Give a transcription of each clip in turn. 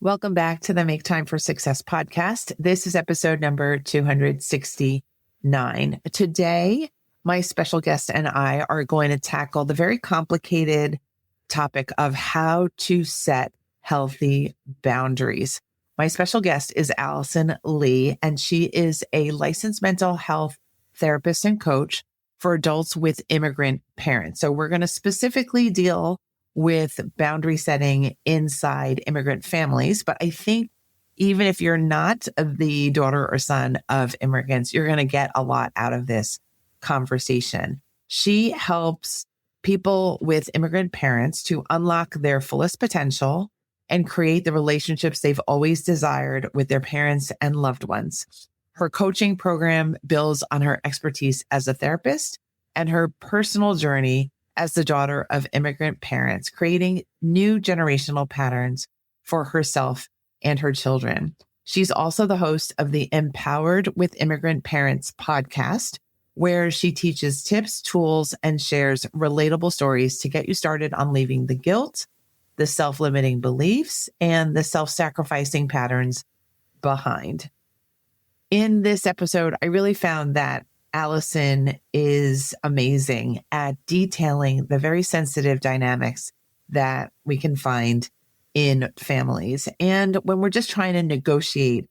Welcome back to the Make Time for Success podcast. This is episode number 269. Today, my special guest and I are going to tackle the very complicated topic of how to set healthy boundaries. My special guest is Allison Ly, and she is a licensed mental health therapist and coach for adults with immigrant parents. So we're going to specifically deal with boundary setting inside immigrant families. But I think even if you're not the daughter or son of immigrants, you're going to get a lot out of this conversation. She helps people with immigrant parents to unlock their fullest potential and create the relationships they've always desired with their parents and loved ones. Her coaching program builds on her expertise as a therapist and her personal journey as the daughter of immigrant parents, creating new generational patterns for herself and her children. She's also the host of the Empowered with Immigrant Parents podcast, where she teaches tips, tools, and shares relatable stories to get you started on leaving the guilt, the self-limiting beliefs, and the self-sacrificing patterns behind. In this episode, I really found that Allison is amazing at detailing the very sensitive dynamics that we can find in families. And when we're just trying to negotiate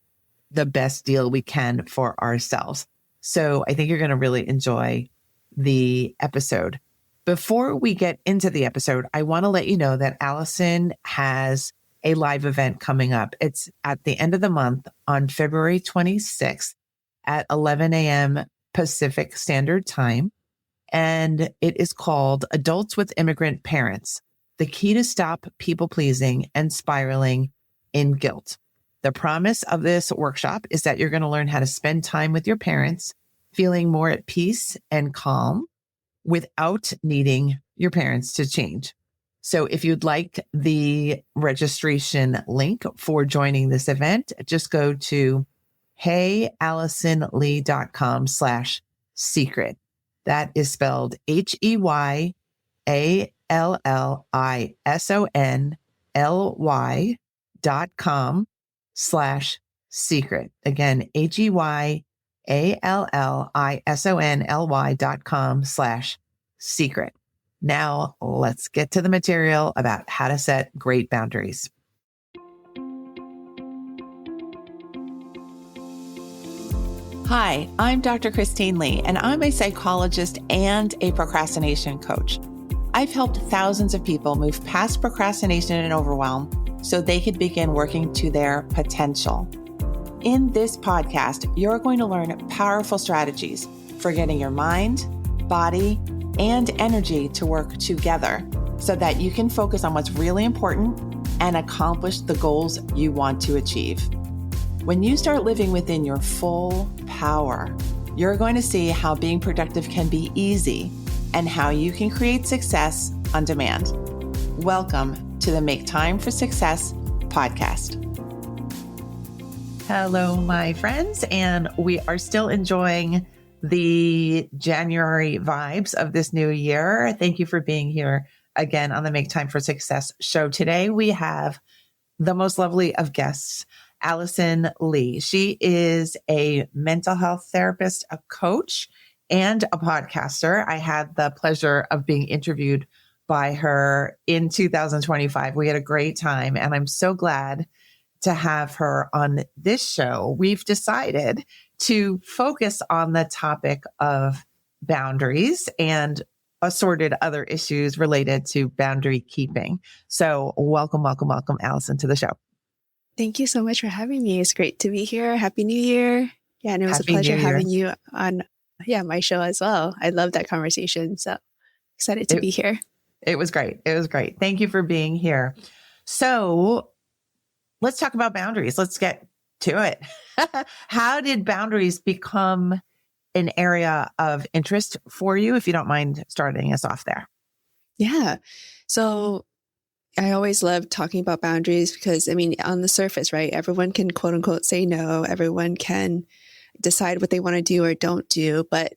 the best deal we can for ourselves. So I think you're going to really enjoy the episode. Before we get into the episode, I want to let you know that Allison has a live event coming up. It's at the end of the month on February 26th at 11 a.m. Pacific Standard Time. And it is called Adults with Immigrant Parents, the key to stop people pleasing and spiraling in guilt. The promise of this workshop is that you're going to learn how to spend time with your parents, feeling more at peace and calm without needing your parents to change. So if you'd like the registration link for joining this event, just go to heyallisonly.com/secret. That is spelled HEYALLISONLY.com/secret. Again, HEYALLISONLY.com/secret. Now let's get to the material about how to set great boundaries. Hi, I'm Dr. Christine Lee, and I'm a psychologist and a procrastination coach. I've helped thousands of people move past procrastination and overwhelm so they could begin working to their potential. In this podcast, you're going to learn powerful strategies for getting your mind, body, and energy to work together so that you can focus on what's really important and accomplish the goals you want to achieve. When you start living within your full power, you're going to see how being productive can be easy and how you can create success on demand. Welcome to the Make Time for Success podcast. Hello, my friends, and we are still enjoying the January vibes of this new year. Thank you for being here again on the Make Time for Success show. Today, we have the most lovely of guests, Allison Ly. She is a mental health therapist, a coach, and a podcaster. I had the pleasure of being interviewed by her in 2025. We had a great time, and I'm so glad to have her on this show. We've decided to focus on the topic of boundaries and assorted other issues related to boundary keeping. So welcome, Allison, to the show. Thank you so much for having me. It's great to be here. Happy New Year. Yeah, and it was a pleasure having you on my show as well. I love that conversation. So excited to be here. It was great. Thank you for being here. So let's talk about boundaries. Let's get to it. How did boundaries become an area of interest for you? If you don't mind starting us off there. Yeah. So I always love talking about boundaries because, on the surface, right, everyone can quote unquote say no. Everyone can decide what they want to do or don't do. But,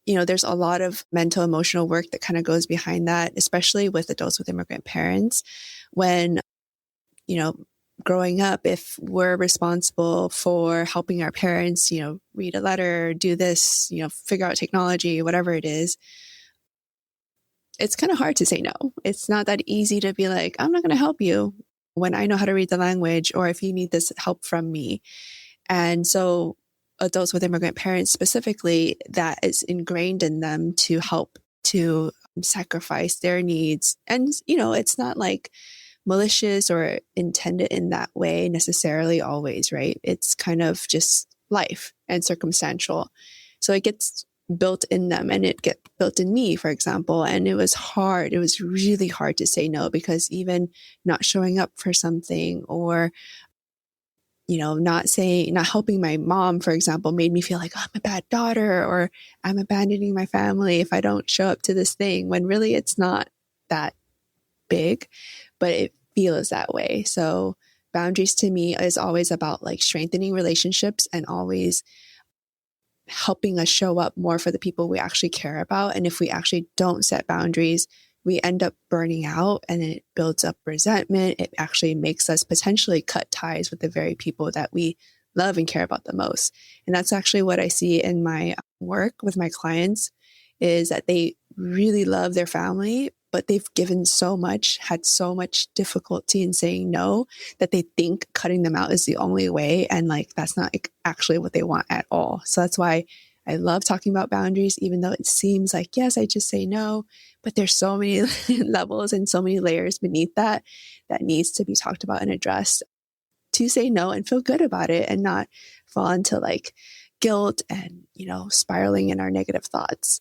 there's a lot of mental, emotional work that kind of goes behind that, especially with adults with immigrant parents. When, growing up, if we're responsible for helping our parents, read a letter, do this, figure out technology, whatever it is, it's kind of hard to say no. It's not that easy to be like, I'm not going to help you when I know how to read the language, or if you need this help from me. And so adults with immigrant parents specifically, that is ingrained in them to help to sacrifice their needs. And, it's not like malicious or intended in that way necessarily always, right? It's kind of just life and circumstantial. So it gets built in them, and it get built in me, for example. And it was hard. It was really hard to say no, because even not showing up for something, or not helping my mom, for example, made me feel like, oh, I'm a bad daughter, or I'm abandoning my family if I don't show up to this thing, when really it's not that big, but it feels that way. So boundaries to me is always about like strengthening relationships and always helping us show up more for the people we actually care about. And if we actually don't set boundaries, we end up burning out, and it builds up resentment. It actually makes us potentially cut ties with the very people that we love and care about the most. And that's actually what I see in my work with my clients, is that they really love their family, but they've given so much, had so much difficulty in saying no, that they think cutting them out is the only way. And like, that's not actually what they want at all. So that's why I love talking about boundaries, even though it seems like, yes, I just say no, but there's so many levels and so many layers beneath that needs to be talked about and addressed to say no and feel good about it, and not fall into like guilt and, spiraling in our negative thoughts.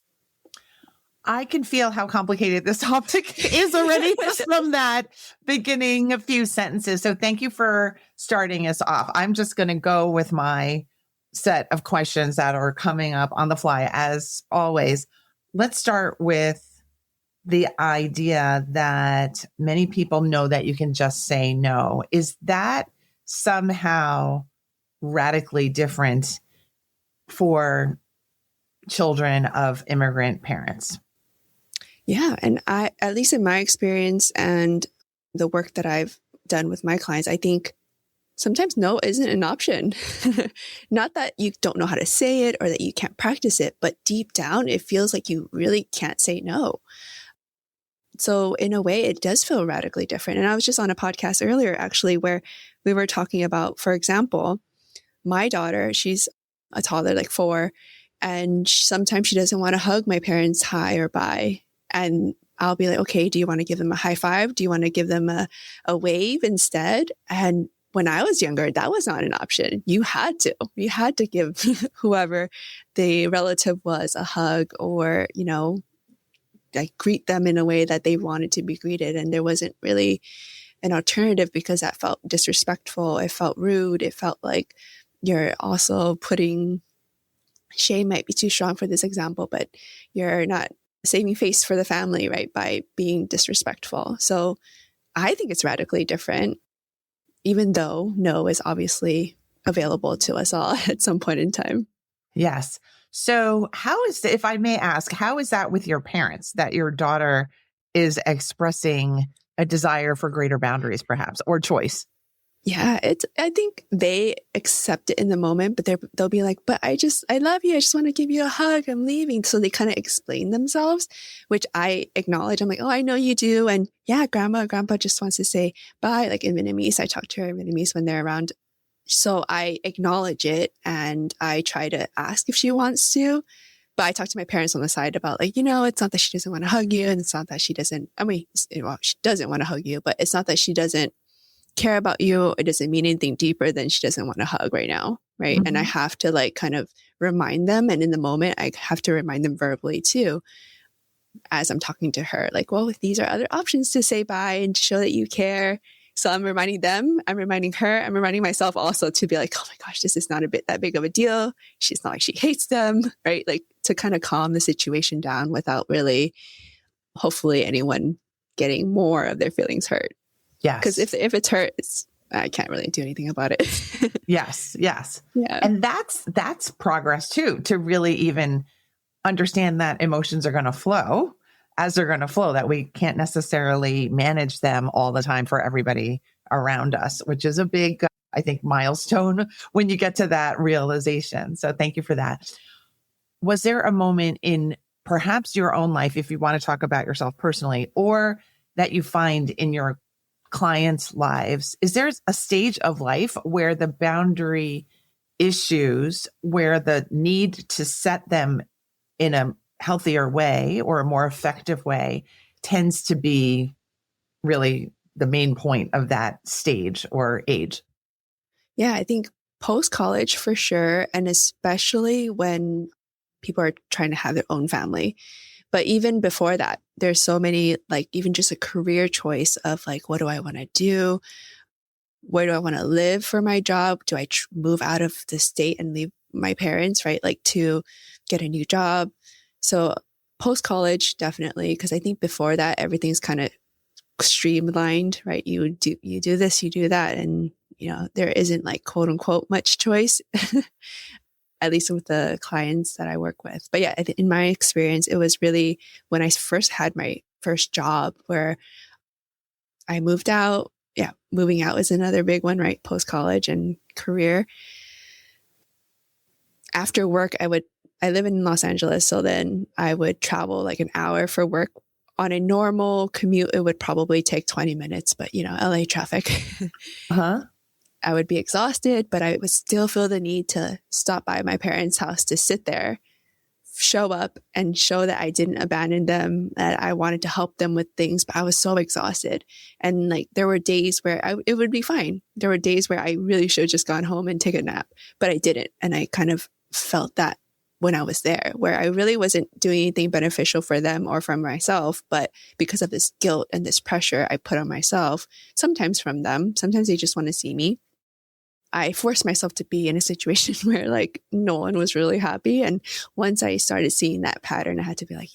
I can feel how complicated this topic is already just from that beginning a few sentences. So thank you for starting us off. I'm just going to go with my set of questions that are coming up on the fly, as always. Let's start with the idea that many people know that you can just say no. Is that somehow radically different for children of immigrant parents? Yeah. And at least in my experience and the work that I've done with my clients, I think sometimes no isn't an option. Not that you don't know how to say it or that you can't practice it, but deep down, it feels like you really can't say no. So in a way, it does feel radically different. And I was just on a podcast earlier, actually, where we were talking about, for example, my daughter, she's a toddler, like 4, and sometimes she doesn't want to hug my parents hi or bye. And I'll be like, okay, do you want to give them a high five? Do you want to give them a wave instead? And when I was younger, that was not an option. You had to give whoever the relative was a hug, or, like greet them in a way that they wanted to be greeted. And there wasn't really an alternative, because that felt disrespectful. It felt rude. It felt like you're also putting, shame might be too strong for this example, but you're not saving face for the family, right, by being disrespectful. So I think it's radically different, even though no is obviously available to us all at some point in time. Yes. So if I may ask, how is that with your parents, that your daughter is expressing a desire for greater boundaries, perhaps, or choice? Yeah, I think they accept it in the moment, but they'll be like, but I love you. I just want to give you a hug. I'm leaving. So they kind of explain themselves, which I acknowledge. I'm like, oh, I know you do. And yeah, grandpa just wants to say bye. Like in Vietnamese, I talk to her in Vietnamese when they're around. So I acknowledge it, and I try to ask if she wants to. But I talk to my parents on the side about like, it's not that she doesn't want to hug you, and it's not that she doesn't, she doesn't want to hug you, but it's not that she doesn't care about you. It doesn't mean anything deeper than she doesn't want to hug right now. Right. Mm-hmm. And I have to like kind of remind them. And in the moment, I have to remind them verbally too, as I'm talking to her, like, well, these are other options to say bye and to show that you care. So I'm reminding them, I'm reminding her, I'm reminding myself also to be like, oh my gosh, this is not that big of a deal. She's not like she hates them, right? Like to kind of calm the situation down without really, hopefully, anyone getting more of their feelings hurt. Yes. Because if it's hurt, I can't really do anything about it. Yes. Yeah. And that's progress too, to really even understand that emotions are going to flow as they're going to flow, that we can't necessarily manage them all the time for everybody around us, which is a big, I think, milestone when you get to that realization. So thank you for that. Was there a moment in perhaps your own life, if you want to talk about yourself personally, or that you find in your clients' lives, is there a stage of life where the boundary issues, where the need to set them in a healthier way or a more effective way tends to be really the main point of that stage or age? Yeah, I think post college for sure. And especially when people are trying to have their own family. But even before that, there's so many, like even just a career choice of like, what do I want to do? Where do I want to live for my job? Do I move out of the state and leave my parents, right? Like to get a new job. So post college, definitely, because I think before that, everything's kind of streamlined, right? You do this, you do that. And, there isn't like quote unquote much choice, at least with the clients that I work with. But yeah, in my experience, it was really when I first had my first job where I moved out. Yeah, moving out is another big one, right? Post college and career. After work, I live in Los Angeles, so then I would travel like an hour for work. On a normal commute, it would probably take 20 minutes, but LA traffic. Uh-huh. I would be exhausted, but I would still feel the need to stop by my parents' house to sit there, show up and show that I didn't abandon them, that I wanted to help them with things, but I was so exhausted. And like, there were days where it would be fine. There were days where I really should have just gone home and take a nap, but I didn't. And I kind of felt that when I was there, where I really wasn't doing anything beneficial for them or for myself, but because of this guilt and this pressure I put on myself, sometimes from them, sometimes they just want to see me. I forced myself to be in a situation where like no one was really happy. And once I started seeing that pattern, I had to be like,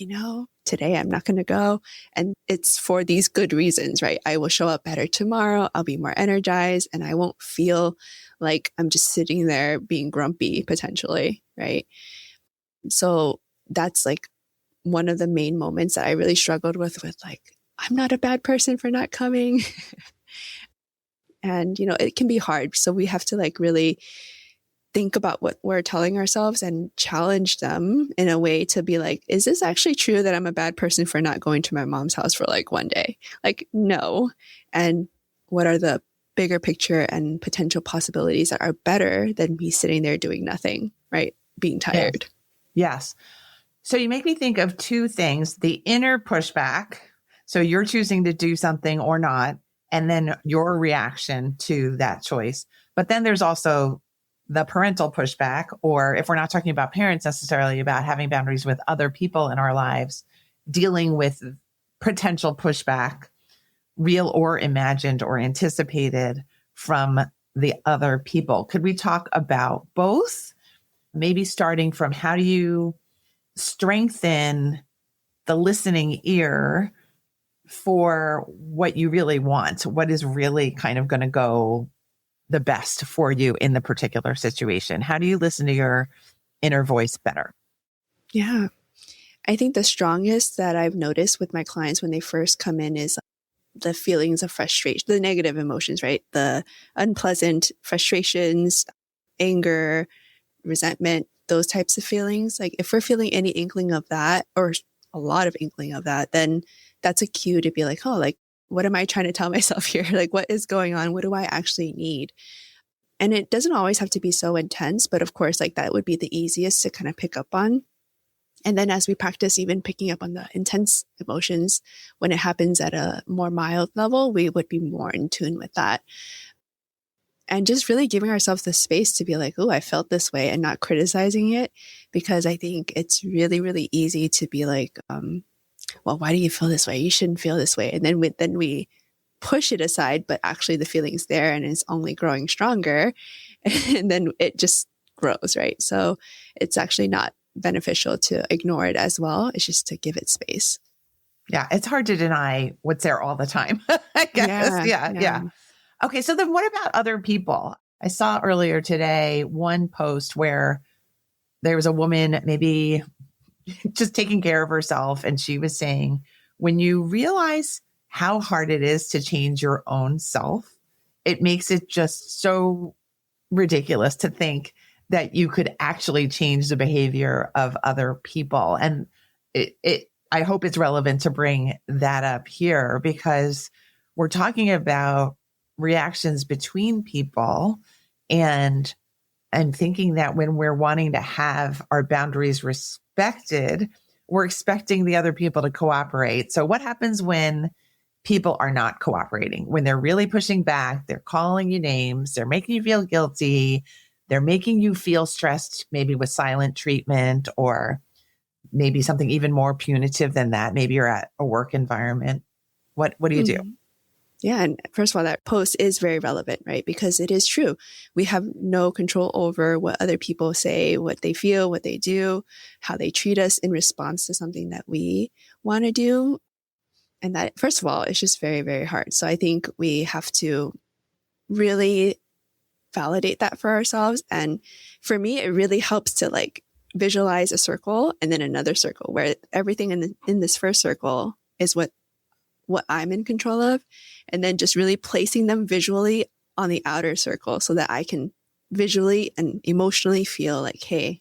today I'm not going to go. And it's for these good reasons, right? I will show up better tomorrow. I'll be more energized and I won't feel like I'm just sitting there being grumpy potentially, right? So that's like one of the main moments that I really struggled with like, I'm not a bad person for not coming. And, it can be hard. So we have to like really think about what we're telling ourselves and challenge them in a way to be like, is this actually true that I'm a bad person for not going to my mom's house for like one day? Like, no. And what are the bigger picture and potential possibilities that are better than me sitting there doing nothing, right? Being tired. Yes. So you make me think of two things: the inner pushback. So you're choosing to do something or not, and then your reaction to that choice. But then there's also the parental pushback, or if we're not talking about parents necessarily, about having boundaries with other people in our lives, dealing with potential pushback, real or imagined or anticipated, from the other people. Could we talk about both? Maybe starting from, how do you strengthen the listening ear for what you really want? What is really kind of going to go the best for you in the particular situation? How do you listen to your inner voice better? Yeah. I think the strongest that I've noticed with my clients when they first come in is the feelings of frustration, the negative emotions, right? The unpleasant frustrations, anger, resentment, those types of feelings. Like if we're feeling any inkling of that, or a lot of inkling of that, then that's a cue to be like, oh, like, what am I trying to tell myself here? Like, what is going on? What do I actually need? And it doesn't always have to be so intense, but of course, like that would be the easiest to kind of pick up on. And then as we practice even picking up on the intense emotions, when it happens at a more mild level, we would be more in tune with that. And just really giving ourselves the space to be like, oh, I felt this way, and not criticizing it. Because I think it's really, really easy to be like, well, why do you feel this way? You shouldn't feel this way. And then we push it aside, but actually the feeling's there and it's only growing stronger. And then it just grows, right? So it's actually not beneficial to ignore it as well. It's just to give it space. Yeah, it's hard to deny what's there all the time, I guess. Yeah. Okay, so then what about other people? I saw earlier today one post where there was a woman maybe just taking care of herself, and she was saying, when you realize how hard it is to change your own self, it makes it just so ridiculous to think that you could actually change the behavior of other people. And I hope it's relevant to bring that up here because we're talking about reactions between people, and I'm thinking that when we're wanting to have our boundaries respected, we're expecting the other people to cooperate. So what happens when people are not cooperating, when they're really pushing back, they're calling you names, they're making you feel guilty, they're making you feel stressed, maybe with silent treatment or maybe something even more punitive than that. Maybe you're at a work environment. What do you do? Yeah. And first of all, that post is very relevant, right? Because it is true. We have no control over what other people say, what they feel, what they do, how they treat us in response to something that we want to do. And that, first of all, it's just very, very hard. So I think we have to really validate that for ourselves. And for me, it really helps to like visualize a circle and then another circle where everything in this first circle is what I'm in control of. And then just really placing them visually on the outer circle so that I can visually and emotionally feel like, hey,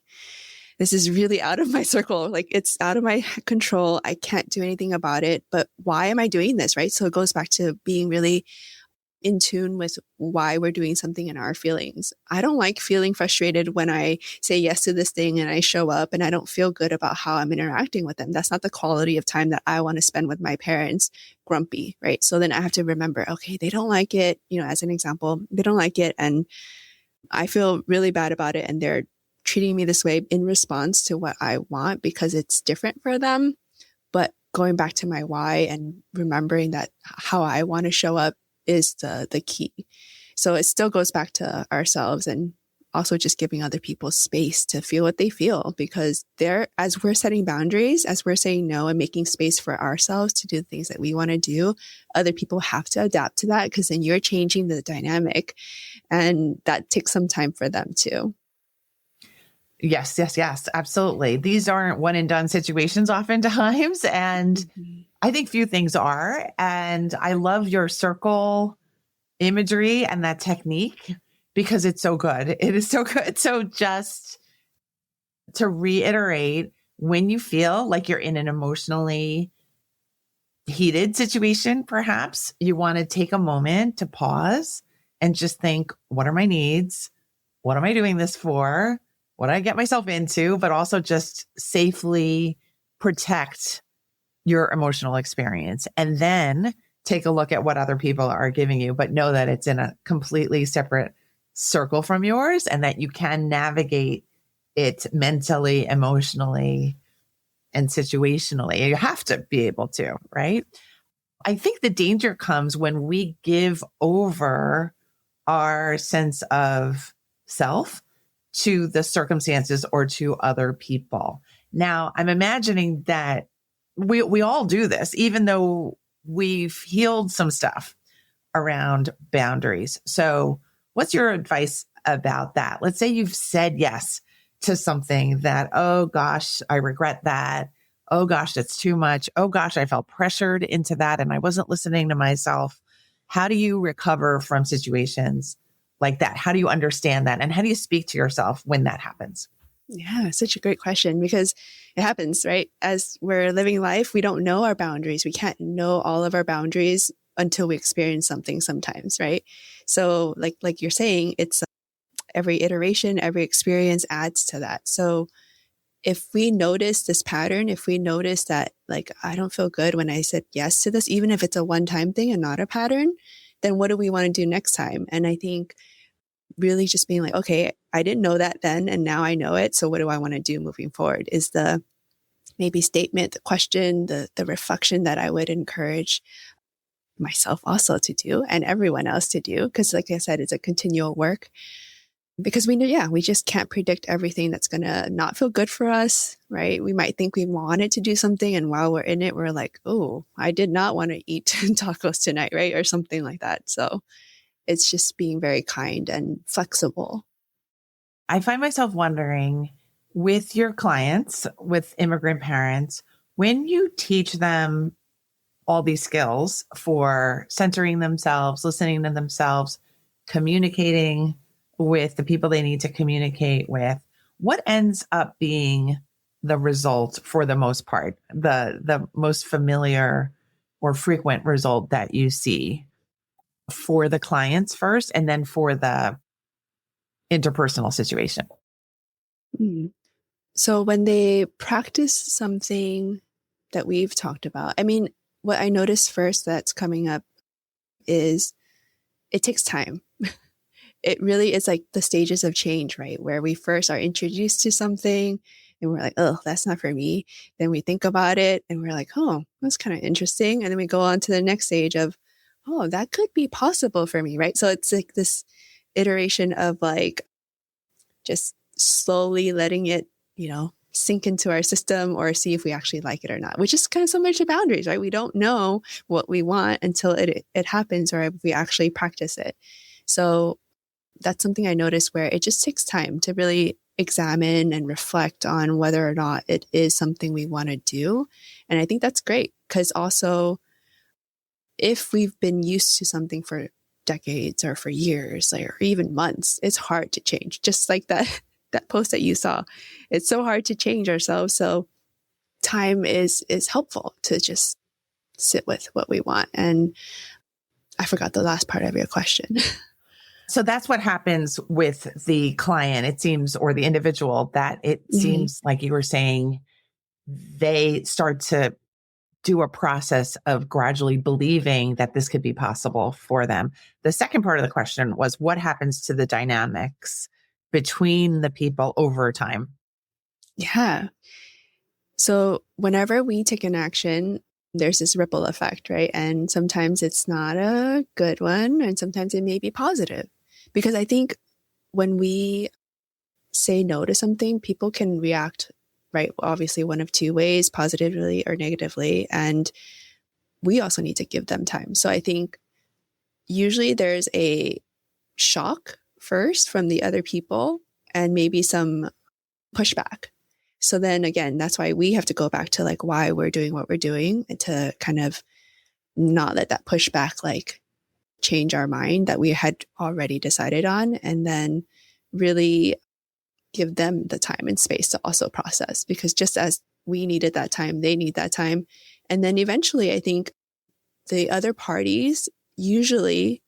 this is really out of my circle. Like it's out of my control. I can't do anything about it. But why am I doing this? Right. So it goes back to being really in tune with why we're doing something in our feelings. I don't like feeling frustrated when I say yes to this thing and I show up and I don't feel good about how I'm interacting with them. That's not the quality of time that I want to spend with my parents grumpy, right? So then I have to remember, okay, they don't like it, as an example, they don't like it. And I feel really bad about it. And they're treating me this way in response to what I want because it's different for them. But going back to my why and remembering that how I want to show up is the key. So it still goes back to ourselves and also just giving other people space to feel what they feel because as we're setting boundaries, as we're saying no and making space for ourselves to do the things that we want to do, other people have to adapt to that because then you're changing the dynamic and that takes some time for them too. Yes, absolutely. These aren't one and done situations oftentimes. And I think few things are. And I love your circle imagery and that technique because it's so good. It is so good. So just to reiterate, when you feel like you're in an emotionally heated situation, perhaps you want to take a moment to pause and just think, what are my needs? What am I doing this for? What did I get myself into? But also just safely protect your emotional experience. And then take a look at what other people are giving you, but know that it's in a completely separate circle from yours and that you can navigate it mentally, emotionally, and situationally. You have to be able to, right? I think the danger comes when we give over our sense of self to the circumstances or to other people. Now, I'm imagining that we all do this, even though we've healed some stuff around boundaries. So what's your advice about that? Let's say you've said yes to something that, oh gosh, I regret that. Oh gosh, that's too much. Oh gosh, I felt pressured into that and I wasn't listening to myself. How do you recover from situations like that? How do you understand that? And how do you speak to yourself when that happens? Yeah, such a great question because it happens, right? As we're living life, we don't know our boundaries. We can't know all of our boundaries until we experience something sometimes, right? So like you're saying, it's every iteration, every experience adds to that. So if we notice this pattern, if we notice that like, I don't feel good when I said yes to this, even if it's a one-time thing and not a pattern, then what do we want to do next time? And I think really just being like, okay, I didn't know that then, and now I know it. So what do I want to do moving forward is the maybe statement, the question, the reflection that I would encourage myself also to do and everyone else to do. Because like I said, it's a continual work because we know, we just can't predict everything that's going to not feel good for us, right? We might think we wanted to do something. And while we're in it, we're like, oh, I did not want to eat tacos tonight, right? Or something like that. So it's just being very kind and flexible. I find myself wondering with your clients, with immigrant parents, when you teach them all these skills for centering themselves, listening to themselves, communicating with the people they need to communicate with, what ends up being the result for the most part, the most familiar or frequent result that you see for the clients first and then for the interpersonal situation? Mm. So when they practice something that we've talked about, I mean, what I noticed first that's coming up is it takes time. It really is like the stages of change, right? Where we first are introduced to something and we're like, oh, that's not for me. Then we think about it and we're like, oh, that's kind of interesting. And then we go on to the next stage of, oh, that could be possible for me, right? So it's like this iteration of like just slowly letting it, sink into our system or see if we actually like it or not, which is kind of similar to boundaries, right? We don't know what we want until it happens or if we actually practice it. So that's something I noticed where it just takes time to really examine and reflect on whether or not it is something we want to do. And I think that's great because also if we've been used to something for decades or for years or even months, it's hard to change. Just like that post that you saw, it's so hard to change ourselves. So time is helpful to just sit with what we want. And I forgot the last part of your question. So that's what happens with the client, it seems, or the individual, that it seems like you were saying they start to do a process of gradually believing that this could be possible for them. The second part of the question was what happens to the dynamics between the people over time? Yeah. So whenever we take an action, there's this ripple effect, right? And sometimes it's not a good one, and sometimes it may be positive. Because I think when we say no to something, people can react, right? Obviously, one of two ways, positively or negatively. And we also need to give them time. So I think usually there's a shock first from the other people and maybe some pushback. So then again, that's why we have to go back to like why we're doing what we're doing and to kind of not let that pushback like change our mind that we had already decided on, and then really give them the time and space to also process, because just as we needed that time, they need that time. And then eventually I think the other parties usually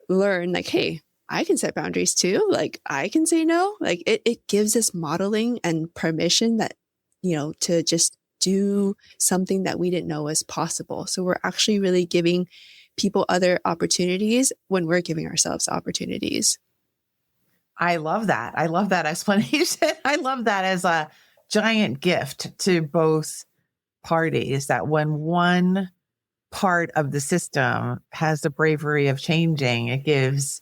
learn like, hey, I can set boundaries too. Like I can say no. Like it gives us modeling and permission that, to just do something that we didn't know was possible. So we're actually really giving people other opportunities when we're giving ourselves opportunities. I love that. I love that explanation. I love that as a giant gift to both parties, that when one part of the system has the bravery of changing, it gives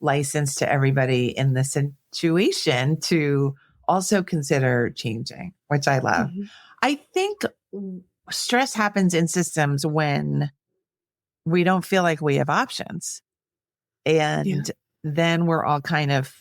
license to everybody in the situation to also consider changing, which I love. Mm-hmm. I think stress happens in systems when we don't feel like we have options. And then we're all kind of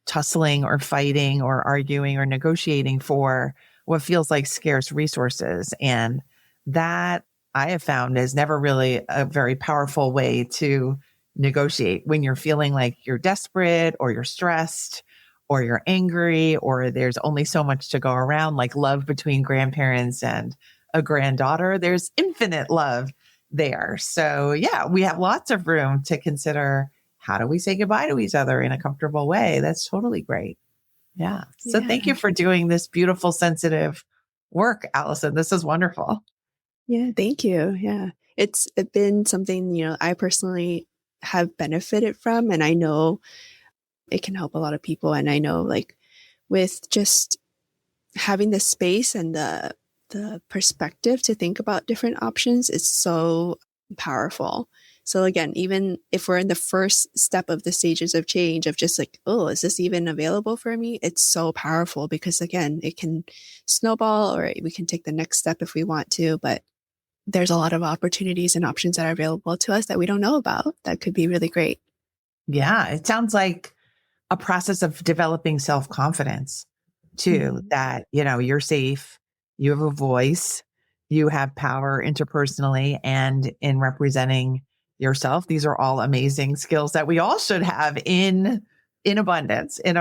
tussling or fighting or arguing or negotiating for what feels like scarce resources. And that I have found is never really a very powerful way to negotiate when you're feeling like you're desperate or you're stressed or you're angry or there's only so much to go around, like love between grandparents and a granddaughter. There's infinite love there. So yeah, we have lots of room to consider, how do we say goodbye to each other in a comfortable way? That's totally great. Yeah. So thank you for doing this beautiful, sensitive work, Allison. This is wonderful. Yeah. Thank you. Yeah. It's been something, I personally have benefited from, and I know it can help a lot of people. And I know like with just having the space and the perspective to think about different options is so powerful. So again, even if we're in the first step of the stages of change of just like, oh, is this even available for me? It's so powerful because again, it can snowball or we can take the next step if we want to, but there's a lot of opportunities and options that are available to us that we don't know about that could be really great. Yeah. It sounds like a process of developing self-confidence too, that, you're safe, you have a voice, you have power interpersonally and in representing yourself. These are all amazing skills that we all should have in abundance and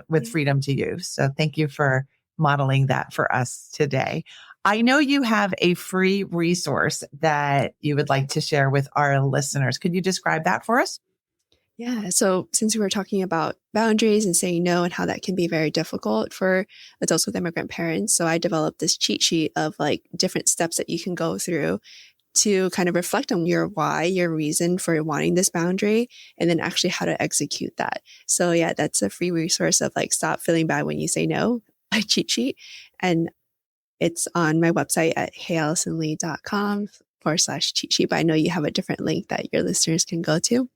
with freedom to use. So thank you for modeling that for us today. I know you have a free resource that you would like to share with our listeners. Could you describe that for us? Yeah. So since we were talking about boundaries and saying no and how that can be very difficult for adults with immigrant parents, so I developed this cheat sheet of like different steps that you can go through to kind of reflect on your why, your reason for wanting this boundary, and then actually how to execute that. So yeah, that's a free resource of like stop feeling bad when you say no, a cheat sheet. And it's on my website at heyallisonly.com/cheat sheet. But I know you have a different link that your listeners can go to.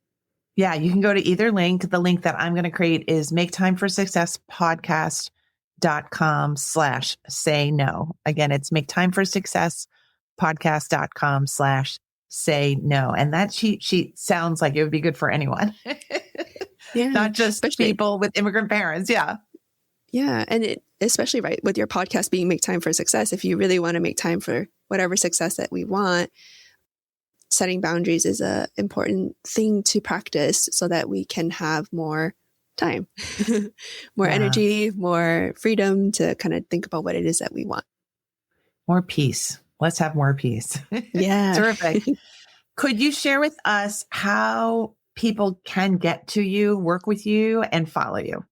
Yeah, you can go to either link. The link that I'm going to create is maketimeforsuccesspodcast.com/say no. Again, it's maketimeforsuccesspodcast.com/say no. And that cheat sheet sounds like it would be good for anyone. Yeah. Not just people with immigrant parents. Yeah. Yeah. And especially right with your podcast being Make Time for Success, if you really want to make time for whatever success that we want, setting boundaries is an important thing to practice so that we can have more time, more energy, more freedom to kind of think about what it is that we want. More peace. Let's have more peace. Yeah. Terrific. Could you share with us how people can get to you, work with you, and follow you?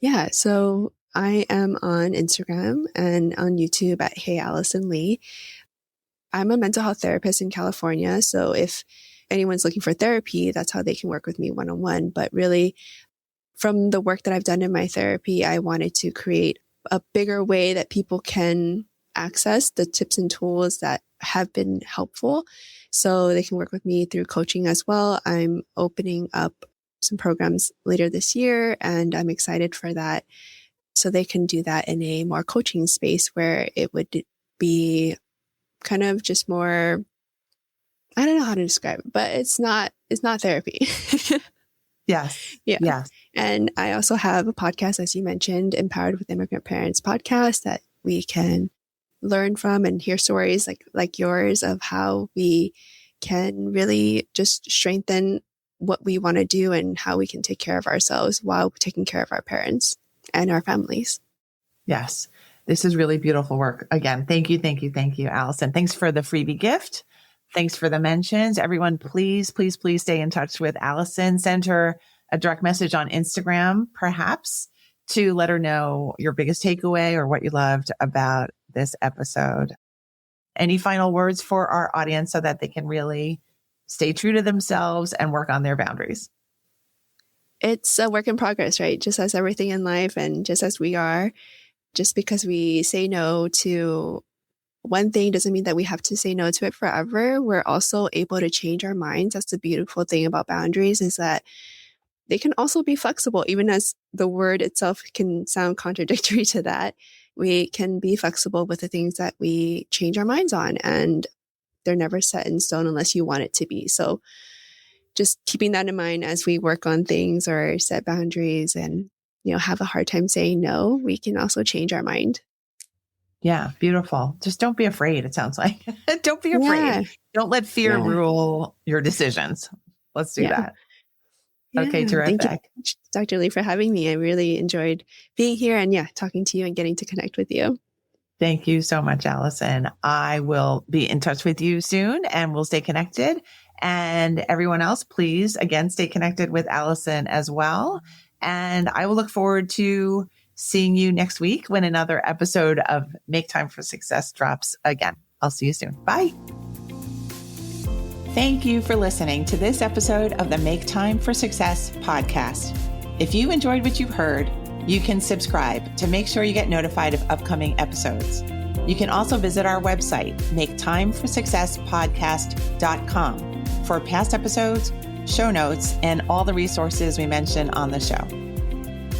Yeah. So I am on Instagram and on YouTube at Hey Allison Ly. I'm a mental health therapist in California. So if anyone's looking for therapy, that's how they can work with me one-on-one. But really, from the work that I've done in my therapy, I wanted to create a bigger way that people can access the tips and tools that have been helpful so they can work with me through coaching as well. I'm opening up some programs later this year, and I'm excited for that. So they can do that in a more coaching space where it would be kind of just more, I don't know how to describe it, but it's not therapy. Yes. Yeah. Yes. And I also have a podcast, as you mentioned, Empowered with Immigrant Parents podcast, that we can learn from and hear stories like yours of how we can really just strengthen what we want to do and how we can take care of ourselves while taking care of our parents and our families. Yes. This is really beautiful work. Again, thank you, Allison. Thanks for the freebie gift. Thanks for the mentions. Everyone, please stay in touch with Allison. Send her a direct message on Instagram, perhaps, to let her know your biggest takeaway or what you loved about this episode. Any final words for our audience so that they can really stay true to themselves and work on their boundaries? It's a work in progress, right? Just as everything in life and just as we are. Just because we say no to one thing doesn't mean that we have to say no to it forever. We're also able to change our minds. That's the beautiful thing about boundaries, is that they can also be flexible, even as the word itself can sound contradictory to that. We can be flexible with the things that we change our minds on, and they're never set in stone unless you want it to be. So just keeping that in mind as we work on things or set boundaries and have a hard time saying no, we can also change our mind. Yeah, beautiful. Just don't be afraid, it sounds like. Don't be afraid. Yeah. Don't let fear rule your decisions. Let's do that. Yeah. Okay, terrific. Thank you, Dr. Ly, for having me. I really enjoyed being here and talking to you and getting to connect with you. Thank you so much, Allison. I will be in touch with you soon and we'll stay connected. And everyone else, please, again, stay connected with Allison as well. And I will look forward to seeing you next week when another episode of Make Time for Success drops again. I'll see you soon. Bye. Thank you for listening to this episode of the Make Time for Success podcast. If you enjoyed what you've heard, you can subscribe to make sure you get notified of upcoming episodes. You can also visit our website, maketimeforsuccesspodcast.com, for past episodes, show notes, and all the resources we mention on the show.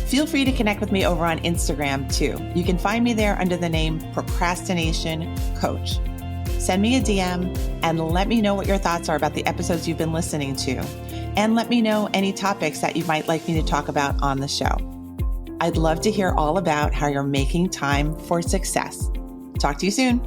Feel free to connect with me over on Instagram too. You can find me there under the name Procrastination Coach. Send me a DM and let me know what your thoughts are about the episodes you've been listening to. And let me know any topics that you might like me to talk about on the show. I'd love to hear all about how you're making time for success. Talk to you soon.